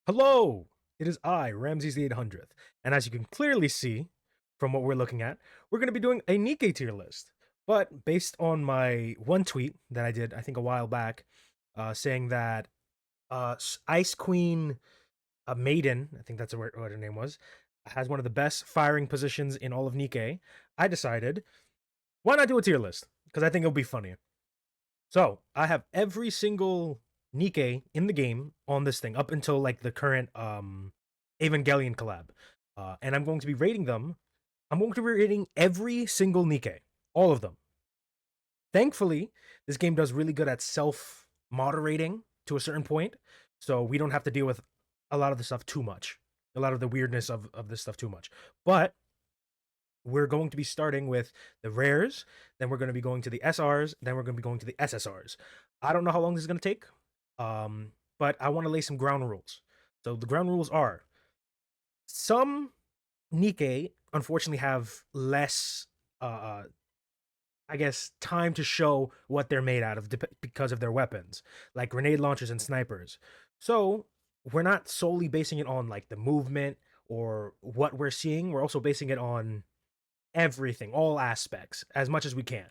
Hello! It is I, Ramses the 800th, and as you can clearly see from what we're looking at, we're going to be doing a Nikke tier list. But based on my one tweet that I did, I think a while back, saying that Ice Queen Maiden, I think that's what her name was, has one of the best firing positions in all of Nikke, I decided, why not do a tier list? Because I think it'll be funny. So I have every single Nikke in the game on this thing up until like the current Evangelion collab. And I'm going to be rating them. I'm going to be rating every single Nikke, all of them. Thankfully, this game does really good at self-moderating to a certain point, so we don't have to deal with a lot of the stuff too much, a lot of the weirdness of this stuff too much. But we're going to be starting with the rares, then we're going to be going to the SRs, then we're going to be going to the SSRs. I don't know how long this is going to take, but I want to lay some ground rules. So the ground rules are some Nikke unfortunately have less, I guess, time to show what they're made out of because of their weapons, like grenade launchers and snipers. So we're not solely basing it on like the movement or what we're seeing. We're also basing it on everything, all aspects, as much as we can.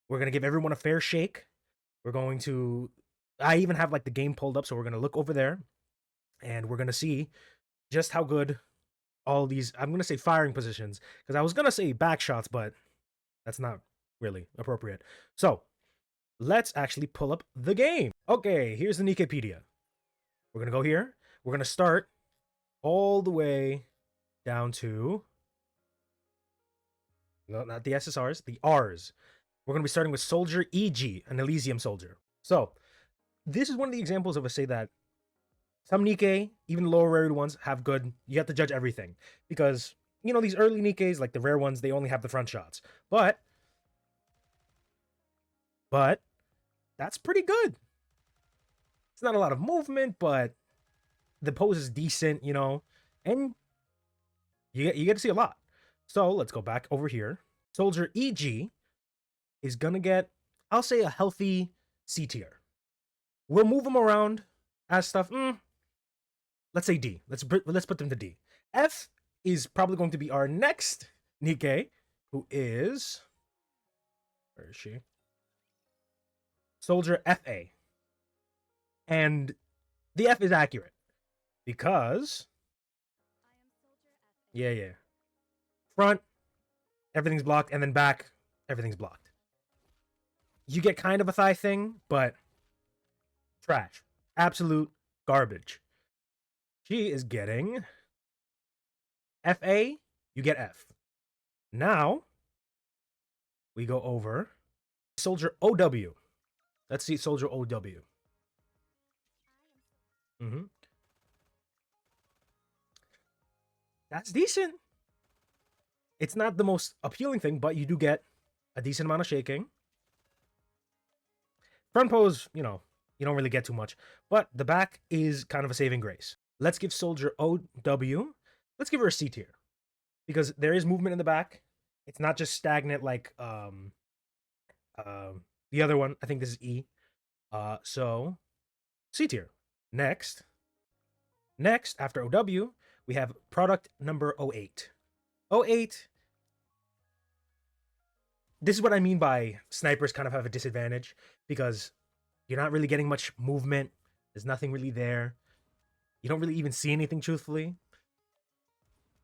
We're gonna give everyone a fair shake. We're going to. I even have like the game pulled up, so we're gonna look over there, and we're gonna see just how good all these. I'm gonna say firing positions because I was gonna say back shots, but that's not really appropriate. So let's actually pull up the game. Okay, here's the Nikkepedia. We're gonna go here. We're gonna start all the way down to no, not the SSRs, the Rs. We're going to be starting with Soldier EG, an Elysium soldier. So, this is one of the examples of a say that some Nikke, even lower rated ones, have good. You have to judge everything. Because, you know, these early Nikkes, like the rare ones, they only have the front shots. But, that's pretty good. It's not a lot of movement, but the pose is decent, you know, and you get to see a lot. So, let's go back over here. Soldier EG is gonna get, I'll say, a healthy C tier. We'll move them around as stuff. Let's say D. Let's put them to D. F is probably going to be our next Nikke, who is, where is she? Soldier FA. And the F is accurate because yeah. Front, everything's blocked, and then back, everything's blocked. You get kind of a thigh thing, but trash. Absolute garbage. She is getting FA, you get F. Now, we go over Soldier OW. Let's see Soldier OW. That's decent. It's not the most appealing thing, but you do get a decent amount of shaking. Front pose, you know, you don't really get too much, but the back is kind of a saving grace. Let's give Soldier OW, let's give her a C tier because there is movement in the back. It's not just stagnant like the other one. I think this is E. So C tier. Next, after OW, we have product number 08. 08. This is what I mean by snipers kind of have a disadvantage because you're not really getting much movement. There's nothing really there. You don't really even see anything, truthfully.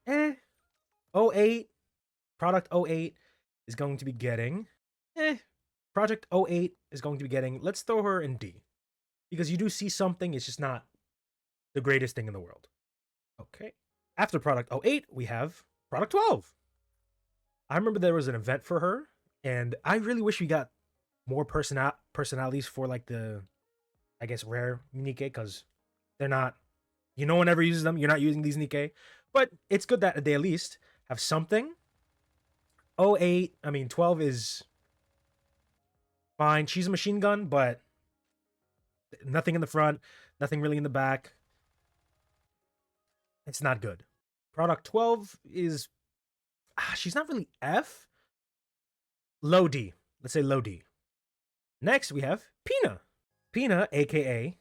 08. Product 08 is going to be getting. Project 08 is going to be getting. Let's throw her in D. Because you do see something, it's just not the greatest thing in the world. Okay. After Product 08, we have Product 12. I remember there was an event for her, and I really wish we got more personalities for like the, I guess, rare Nikke, because they're not, no one ever uses them. You're not using these Nikke, but it's good that they at least have something. 08, I mean, 12 is fine. She's a machine gun, but nothing in the front, nothing really in the back. It's not good. Product 12 is, she's not really F. Low D. Let's say low D. Next, we have Pina. Pina, aka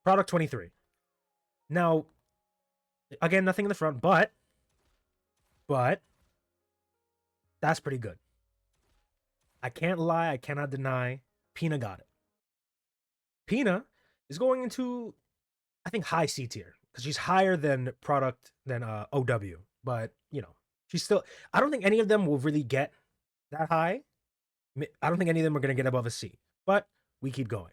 Product 23. Now, Again, nothing in the front, but that's pretty good. I can't lie, I cannot deny. Pina got it. Pina is going into, I think, high C tier because she's higher than product than OW. But you know, she's still. I don't think any of them will really get that high. I don't think any of them are going to get above a C. But we keep going.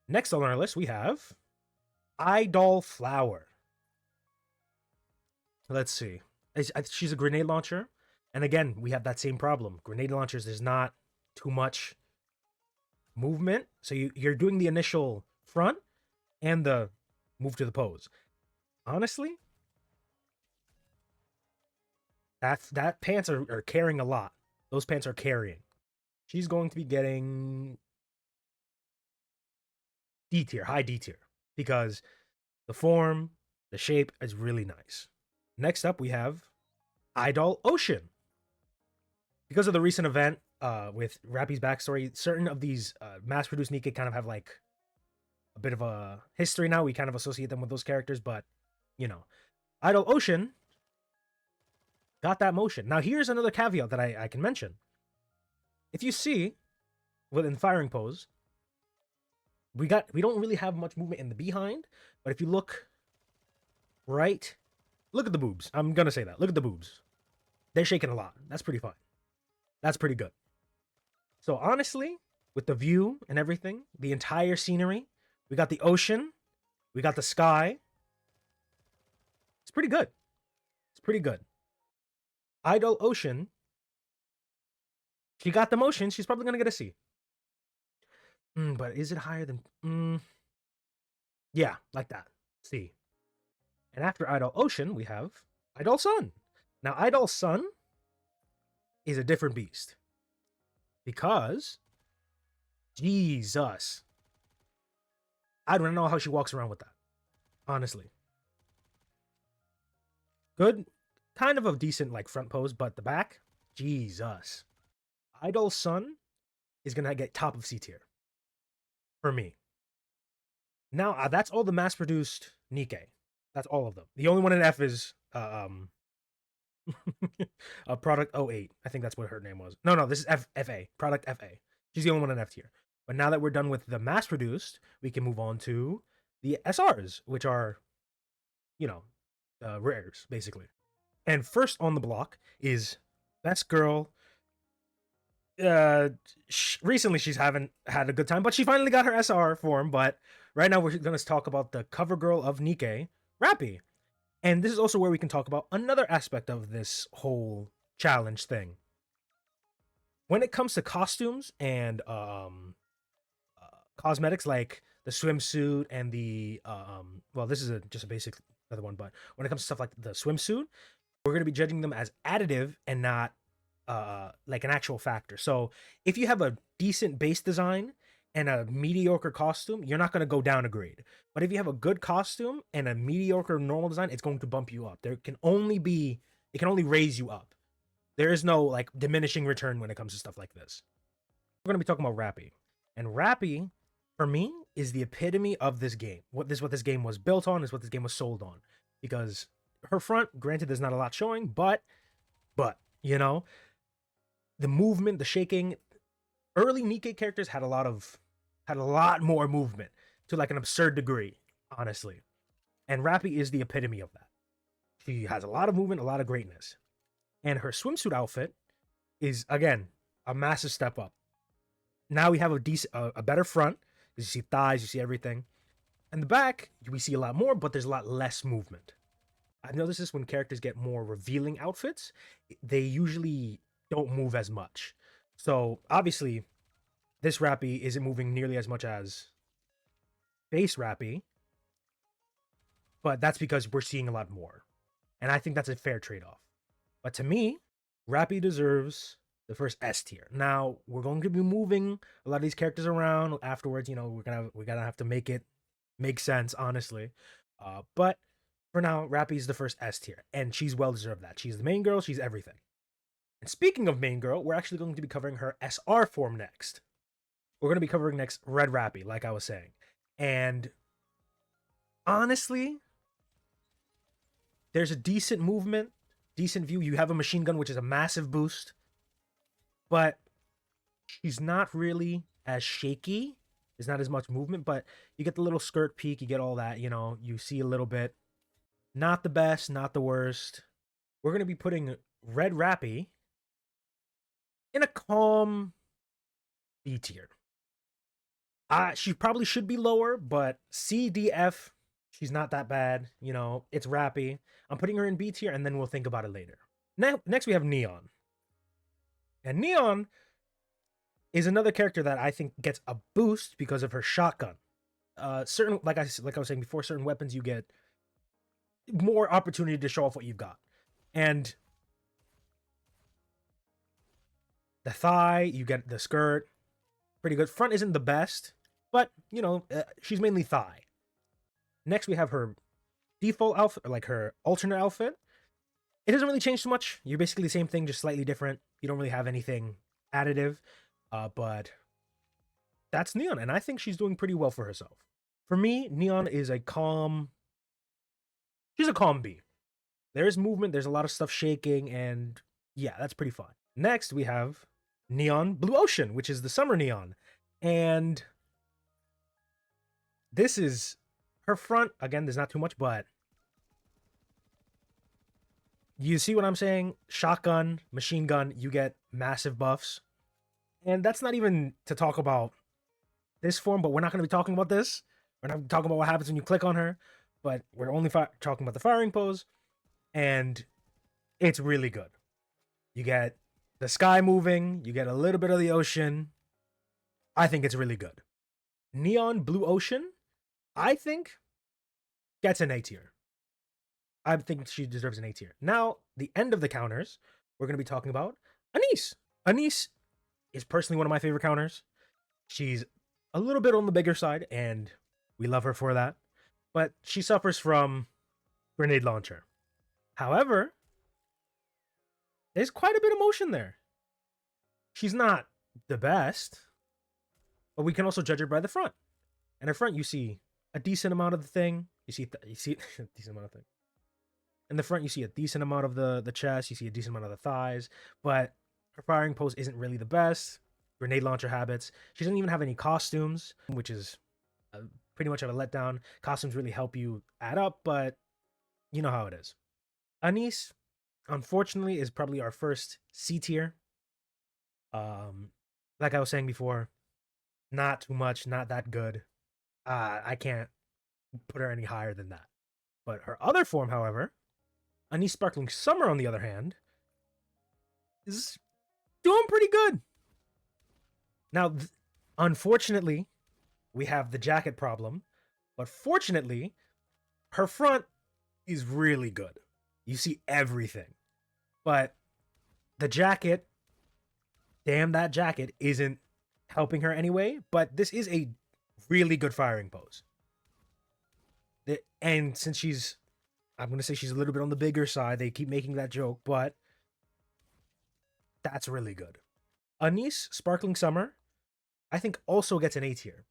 Next on our list, we have Idol Flower. Let's see. She's a grenade launcher. And again, we have that same problem. Grenade launchers, there's not too much movement. So you're doing the initial front and the move to the pose. Honestly, that pants are carrying a lot. Those pants are carrying. She's going to be getting D tier, high D tier, because the form, the shape is really nice. Next up, we have Idol Ocean. Because of the recent event with Rappy's backstory, certain of these mass-produced Nikke kind of have like a bit of a history now. We kind of associate them with those characters, but you know, Idol Ocean got that motion. Now, here's another caveat that I can mention. If you see, within firing pose, we don't really have much movement in the behind, but if you look right, look at the boobs. I'm gonna say that. Look at the boobs. They're shaking a lot. That's pretty fine. That's pretty good. So honestly, with the view and everything, the entire scenery, we got the ocean, we got the sky. It's pretty good. It's pretty good. Idol Ocean, she got the motion. She's probably gonna get a C. But is it higher than? Yeah, like that. C. And after Idol Ocean, we have Idol Sun. Now, Idol Sun is a different beast because Jesus, I don't know how she walks around with that. Honestly, good, kind of a decent like front pose, but the back, Jesus, Idol Sun is gonna get top of C tier for me. Now that's all the mass-produced Nikke. That's all of them. The only one in F is product 08. I think that's what her name was. No, this is FA. Product FA. She's the only one in F tier. But now that we're done with the mass produced, we can move on to the SRs, which are, you know, rares, basically. And first on the block is Best Girl. Recently she's haven't had a good time, but she finally got her SR form. But right now we're going to talk about the cover girl of Nikke, Rappy. And this is also where we can talk about another aspect of this whole challenge thing. When it comes to costumes and cosmetics like the swimsuit and the well, this is just a basic other one, but when it comes to stuff like the swimsuit, we're going to be judging them as additive and not like an actual factor. So if you have a decent base design and a mediocre costume, you're not going to go down a grade. But if you have a good costume and a mediocre normal design, it's going to bump you up. It can only raise you up. There is no like diminishing return when it comes to stuff like this. We're going to be talking about Rappy. And Rappy, for me, is the epitome of this game. What this game was built on, is what this game was sold on. Because her front, granted, there's not a lot showing, but you know, the movement, the shaking, early Nikke characters had a lot more movement to like an absurd degree, honestly. And Rappy is the epitome of that. She has a lot of movement, a lot of greatness. And her swimsuit outfit is, again, a massive step up. Now we have a better front. You see thighs, you see everything. And the back, we see a lot more, but there's a lot less movement. I've noticed this when characters get more revealing outfits, they usually don't move as much. So obviously, this Rappy isn't moving nearly as much as base Rappy, but that's because we're seeing a lot more. And I think that's a fair trade-off. But to me, Rappy deserves the first S tier. Now, we're going to be moving a lot of these characters around afterwards. You know, we're gonna have to make it make sense, honestly. But for now, Rappy's the first S tier, and she's well deserved that. She's the main girl, she's everything. And speaking of main girl, we're actually going to be covering her SR form next. we're going to be covering next Red Rappy, like I was saying. And honestly, there's a decent movement, decent view. You have a machine gun, which is a massive boost, but she's not really as shaky. There's not as much movement, but you get the little skirt peek, you get all that, you see a little bit. Not the best, not the worst. We're going to be putting Red Rappy in a calm B tier. She probably should be lower, but C, D, F, she's not that bad. It's Rappy. I'm putting her in B tier, and then we'll think about it later. Next, we have Neon. And Neon is another character that I think gets a boost because of her shotgun. Certain, like I was saying before, certain weapons you get more opportunity to show off what you've got. And the thigh, you get the skirt, pretty good. Front isn't the best, but she's mainly thigh. Next, we have her default outfit, like her alternate outfit. It doesn't really change too much. You're basically the same thing, just slightly different. You don't really have anything additive, but that's Neon, and I think she's doing pretty well for herself. For me, Neon is she's a calm B. There's movement, there's a lot of stuff shaking, and yeah, that's pretty fun. Next, we have Neon Blue Ocean, which is the summer Neon. And this is her front. Again, there's not too much, but you see what I'm saying? Shotgun, machine gun, you get massive buffs. And that's not even to talk about this form, but we're not going to be talking about this. We're not talking about what happens when you click on her, but we're only talking about the firing pose. And it's really good. You get the sky moving, you get a little bit of the ocean. I think it's really good. Neon Blue Ocean, I think, gets an A tier. I think she deserves an A tier. Now, the end of the counters, we're going to be talking about Anise. Anise is personally one of my favorite counters. She's a little bit on the bigger side, and we love her for that. But she suffers from grenade launcher. However, there's quite a bit of motion there. She's not the best, but we can also judge her by the front. And her front, you see a decent amount of the thing. You see a decent amount of thing. In the front, you see a decent amount of the chest. You see a decent amount of the thighs. But her firing pose isn't really the best. Grenade launcher habits. She doesn't even have any costumes, which is pretty much of a letdown. Costumes really help you add up, but you know how it is. Anise, unfortunately, is probably our first C tier. Like I was saying before, not too much, not that good. I can't put her any higher than that. But her other form, however, Anise Sparkling Summer, on the other hand, is doing pretty good. Now, unfortunately, we have the jacket problem, but fortunately, her front is really good. You see everything. But the jacket, damn, that jacket isn't helping her anyway, but this is a really good firing pose. And since I'm going to say she's a little bit on the bigger side, they keep making that joke, but that's really good. Anise Sparkling Summer, I think, also gets an A tier.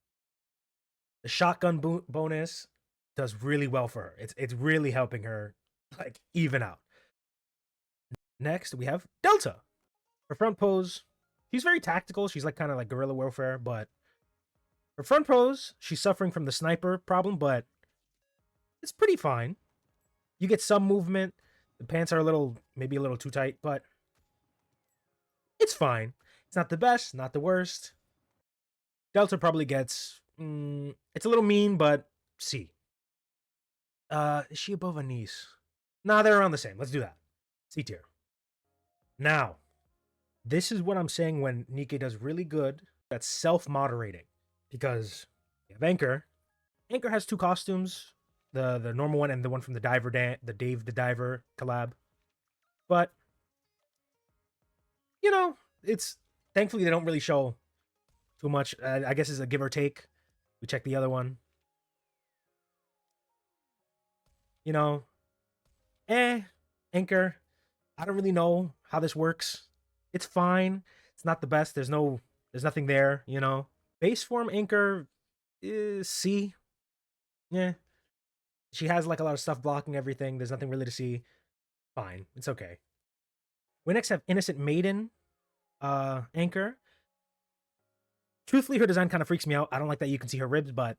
The shotgun bonus does really well for her. It's really helping her even out. Next, we have Delta. Her front pose, she's very tactical. She's kind of like guerrilla warfare, but her front pose, she's suffering from the sniper problem, but it's pretty fine. You get some movement. The pants are maybe a little too tight, but it's fine. It's not the best, not the worst. Delta probably gets, it's a little mean, but C. Is she above Anise? Nah, they're around the same. Let's do that. C tier. Now, this is what I'm saying when Nikke does really good. That's self-moderating. Because you have Anchor. Anchor has two costumes. The normal one and the one from the Dave the Diver collab. But, it's... Thankfully, they don't really show too much. I guess it's a give or take. We check the other one. Anchor. I don't really know how this works. It's fine. It's not the best. There's nothing there, Base form anchor is C. Yeah. She has like a lot of stuff blocking everything. There's nothing really to see. Fine. It's okay. We next have Innocent Maiden anchor. Truthfully, her design kind of freaks me out. I don't like that you can see her ribs, but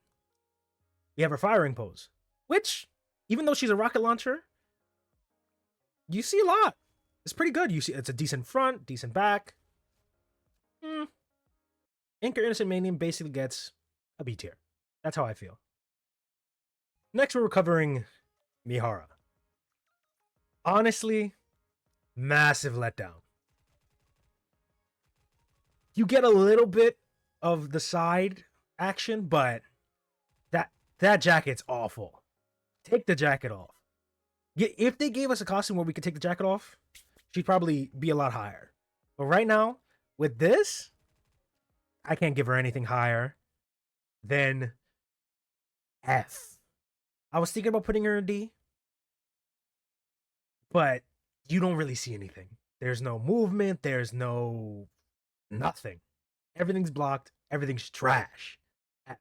we have her firing pose, which, even though she's a rocket launcher, you see a lot. It's pretty good. You see it's a decent front, decent back. Anchor Innocent Maiden basically gets a B tier. That's how I feel. Next, we're covering Mihara. Honestly, massive letdown. You get a little bit of the side action, but that jacket's awful. Take the jacket off. If they gave us a costume where we could take the jacket off, she'd probably be a lot higher. But right now, with this, I can't give her anything higher than F. I was thinking about putting her in D, but you don't really see anything. There's no movement, there's no nothing. Everything's blocked, everything's trash. F.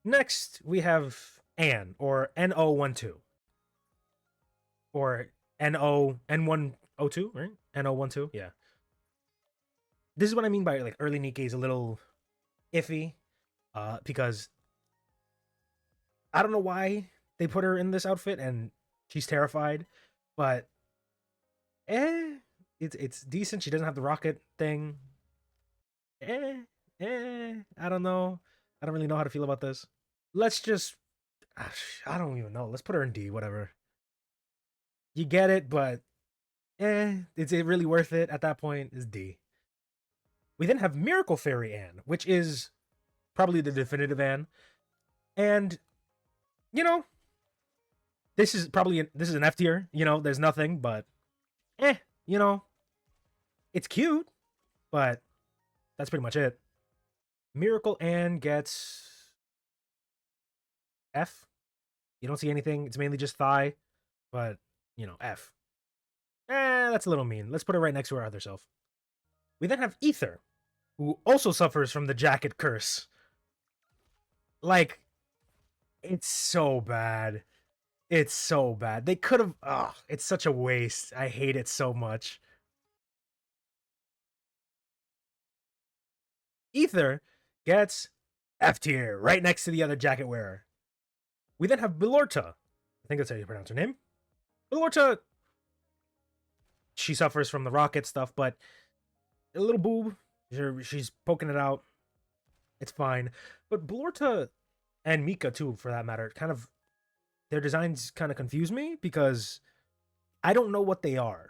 Next, we have Anne, or NO12. Or N102, right? NO12, yeah. This is what I mean by like early Nikke is a little iffy, because I don't know why they put her in this outfit and she's terrified, but it's decent. She doesn't have the rocket thing. I don't know. I don't really know how to feel about this. Let's just, I don't even know. Let's put her in D, whatever. You get it, but is it really worth it at that point? Is D. We then have Miracle Fairy Anne, which is probably the definitive Anne. And, you know, this is an F tier. You know, there's nothing, but, you know, it's cute, but that's pretty much it. Miracle Anne gets F. You don't see anything. It's mainly just thigh, but, you know, F. That's a little mean. Let's put it right next to our other self. We then have Ether, who also suffers from the jacket curse. Like, it's so bad. It's so bad. They could have... Oh, it's such a waste. I hate it so much. Ether gets F tier, right next to the other jacket wearer. We then have Belorta. I think that's how you pronounce her name. Belorta, she suffers from the rocket stuff, but a little boob. She's poking it out. It's fine. But Belorta and Mika, too, for that matter, kind of... Their designs kind of confuse me because I don't know what they are.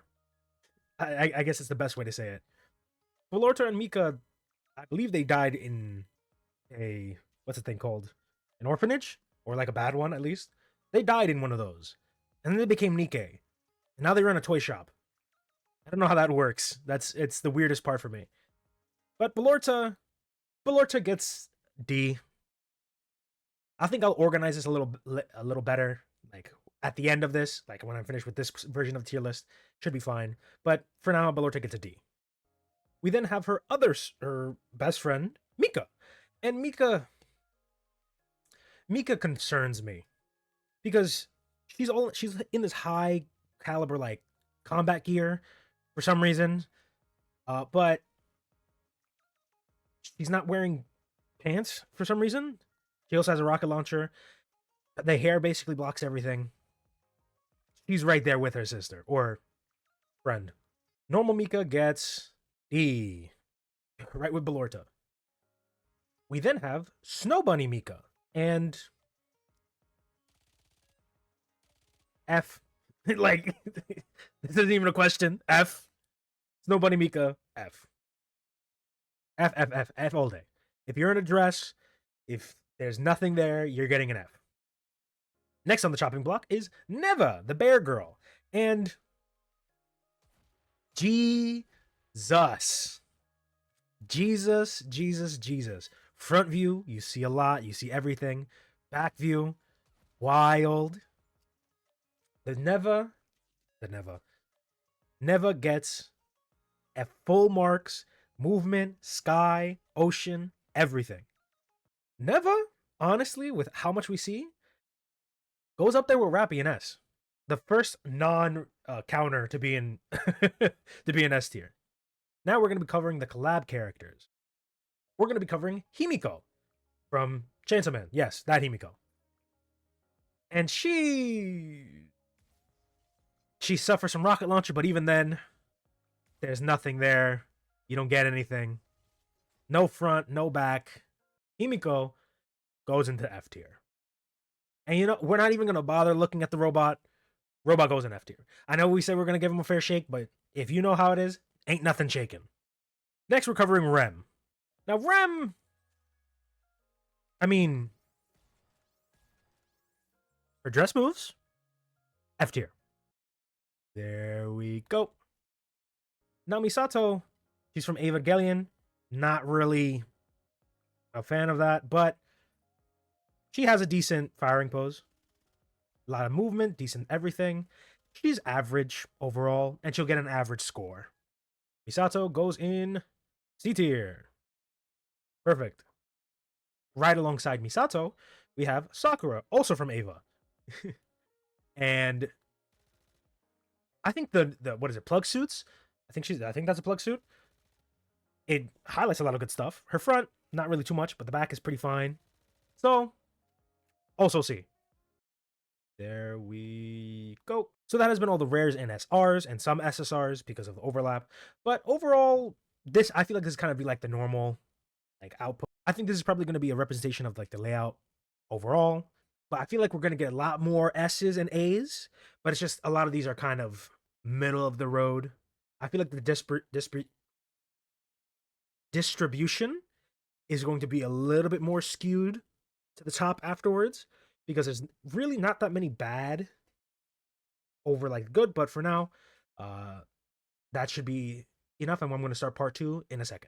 I guess it's the best way to say it. Belorta and Mika, I believe they died in a... What's the thing called? An orphanage? Or like a bad one, at least. They died in one of those. And then they became Nikke. And now they run a toy shop. I don't know how that works. It's the weirdest part for me. But Belorta gets D. I think I'll organize this a little better. Like at the end of this, like when I'm finished with this version of the tier list, should be fine. But for now, Belorta gets a D. We then have her best friend, Mika. And Mika concerns me because she's in this high caliber like combat gear for some reason, but she's not wearing pants for some reason. She also has a rocket launcher. The hair basically blocks everything. She's right there with her sister or friend. Normal Mika gets D, right with Belorta. We then have Snow Bunny Mika and F. Like, this isn't even a question. F. Snow Bunny Mika, F. F, F, F, F all day. If you're in a dress, if there's nothing there, you're getting an F. Next on the chopping block is Neva, the bear girl. And Jesus. Jesus. Front view, you see a lot. You see everything. Back view, wild. Neva gets at full marks, movement, sky, ocean, everything. Neva, honestly, with how much we see, goes up there with Rappy and S. The first non counter to be in to be in S tier. Now we're going to be covering the collab characters. We're going to be covering Himiko from Chainsaw Man. Yes, that Himiko. And she suffers from rocket launcher, but even then, there's nothing there. You don't get anything. No front, no back. Himiko goes into F tier. And you know, we're not even gonna bother looking at the robot. Robot goes in F tier. I know we said we're gonna give him a fair shake, but if you know how it is, ain't nothing shaking. Next, we're covering Rem. Now, Rem, I mean, her dress moves, F tier. There we go. Now, Misato, she's from Evangelion. Not really a fan of that, but she has a decent firing pose. A lot of movement, decent everything. She's average overall, and she'll get an average score. Misato goes in C tier. Perfect. Right alongside Misato, we have Sakura, also from Eva. And I think the what is it, plug suits? I think that's a plug suit. It highlights a lot of good stuff. Her front, not really too much, but the back is pretty fine. So, also C. There we go. So that has been all the rares and SRs and some SSRs because of the overlap. But overall, this I feel like this is kind of be like the normal like output. I think this is probably going to be a representation of like the layout overall. But I feel like we're going to get a lot more S's and A's. But it's just a lot of these are kind of middle of the road. I feel like the distribution is going to be a little bit more skewed to the top afterwards because there's really not that many bad over like good. But for now, that should be enough. And I'm going to start part 2 in a second.